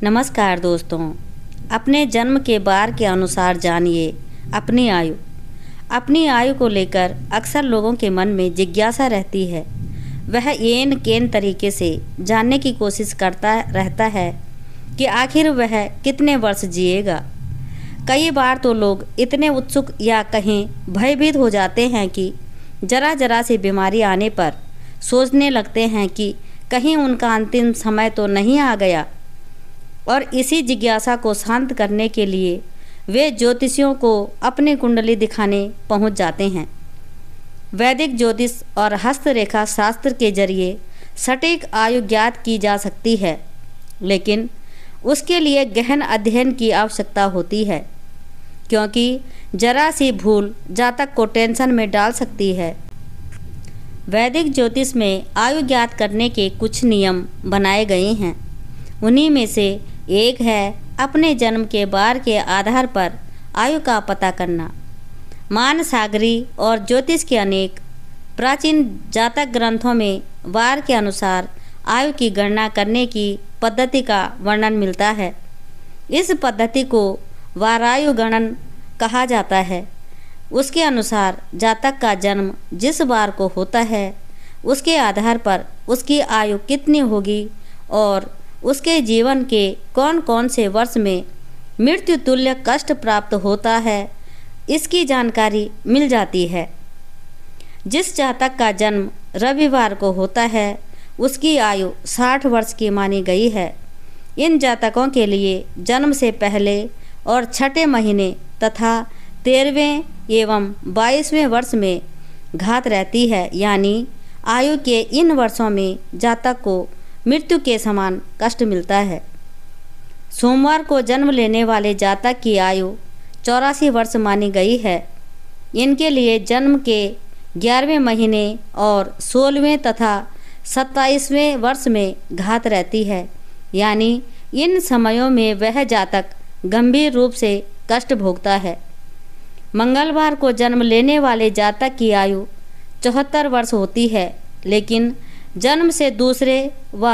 नमस्कार दोस्तों। अपने जन्म के बार के अनुसार जानिए अपनी आयु। अपनी आयु को लेकर अक्सर लोगों के मन में जिज्ञासा रहती है। वह येन केन तरीके से जानने की कोशिश करता रहता है कि आखिर वह कितने वर्ष जिएगा। कई बार तो लोग इतने उत्सुक या कहीं भयभीत हो जाते हैं कि जरा जरा सी बीमारी आने पर सोचने लगते हैं कि कहीं उनका अंतिम समय तो नहीं आ गया। और इसी जिज्ञासा को शांत करने के लिए वे ज्योतिषियों को अपनी कुंडली दिखाने पहुंच जाते हैं। वैदिक ज्योतिष और हस्तरेखा शास्त्र के जरिए सटीक आयु ज्ञात की जा सकती है, लेकिन उसके लिए गहन अध्ययन की आवश्यकता होती है, क्योंकि जरा सी भूल जातक को टेंशन में डाल सकती है। वैदिक ज्योतिष में आयु ज्ञात करने के कुछ नियम बनाए गए हैं। उन्हीं में से एक है अपने जन्म के बार के आधार पर आयु का पता करना। मानसागरी और ज्योतिष के अनेक प्राचीन जातक ग्रंथों में वार के अनुसार आयु की गणना करने की पद्धति का वर्णन मिलता है। इस पद्धति को वारायु गणन कहा जाता है। उसके अनुसार जातक का जन्म जिस बार को होता है उसके आधार पर उसकी आयु कितनी होगी और उसके जीवन के कौन कौन से वर्ष में मृत्यु तुल्य कष्ट प्राप्त होता है, इसकी जानकारी मिल जाती है। जिस जातक का जन्म रविवार को होता है उसकी आयु 60 वर्ष की मानी गई है। इन जातकों के लिए जन्म से पहले और छठे महीने तथा 13वें एवं 22वें वर्ष में घात रहती है, यानी आयु के इन वर्षों में जातक को मृत्यु के समान कष्ट मिलता है। सोमवार को जन्म लेने वाले जातक की आयु 84 वर्ष मानी गई है। इनके लिए जन्म के 11वें महीने और 16वें तथा 27वें वर्ष में घात रहती है, यानी इन समयों में वह जातक गंभीर रूप से कष्ट भोगता है। मंगलवार को जन्म लेने वाले जातक की आयु 74 वर्ष होती है, लेकिन जन्म से दूसरे व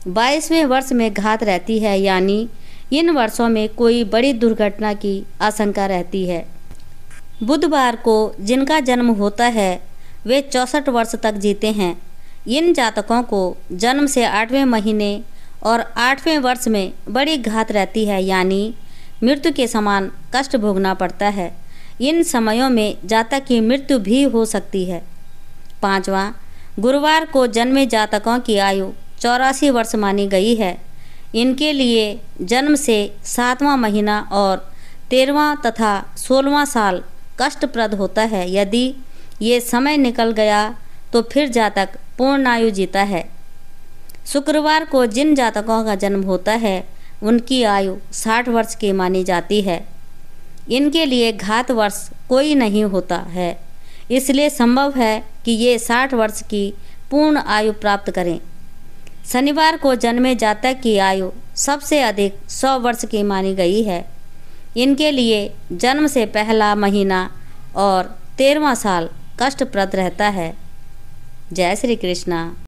22वें वर्ष में घात रहती है, यानी इन वर्षों में कोई बड़ी दुर्घटना की आशंका रहती है। बुधवार को जिनका जन्म होता है वे 64 वर्ष तक जीते हैं। इन जातकों को जन्म से 8वें महीने और 8वें वर्ष में बड़ी घात रहती है, यानी मृत्यु के समान कष्ट भोगना पड़ता है। इन समयों में जातक की मृत्यु भी हो सकती है। पाँचवां, गुरुवार को जन्मे जातकों की आयु 84 वर्ष मानी गई है। इनके लिए जन्म से 7वां महीना और 13वां तथा 16वां साल कष्टप्रद होता है। यदि ये समय निकल गया तो फिर जातक पूर्ण आयु जीता है। शुक्रवार को जिन जातकों का जन्म होता है उनकी आयु 60 वर्ष की मानी जाती है। इनके लिए घात वर्ष कोई नहीं होता है, इसलिए संभव है कि ये 60 वर्ष की पूर्ण आयु प्राप्त करें। शनिवार को जन्मे जातक की आयु सबसे अधिक 100 वर्ष की मानी गई है। इनके लिए जन्म से पहला महीना और 13वां साल कष्टप्रद रहता है। जय श्री कृष्णा।